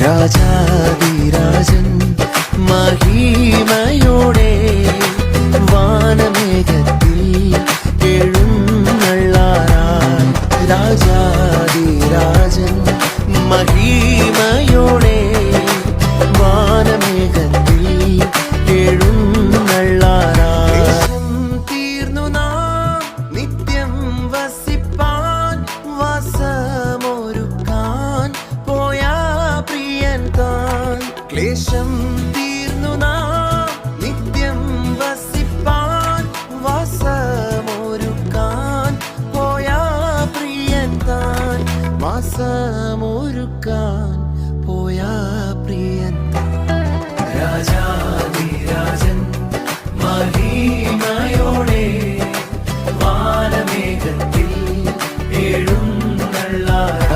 രാജാധിരാജൻ മഹിമയോടെ വാനമേഘത്തിൽ എഴുന്നള്ളാനായി. രാജാധിരാജൻ മഹിമയോടെ വാനമേഘത്തിൽ എഴുന്നള്ളാനായി. തീർന്നു നാം നിത്യം വസിപ്പാൻ വാസമൊരുക്കാൻ പോയ പ്രിയൻ താൻ. ക്ലേശം തീർന്നു നാം നിത്യം വസിപ്പാൻ വാസമൊരുക്കാൻ പോയ പ്രിയൻ താൻ. വാസമൊരുക്കാൻ പോയ പ്രിയൻ താൻ. രാജാധിരാജൻ മഹിമയോടെ വാനമേഘത്തിൽ എഴുന്നള്ളാനായി.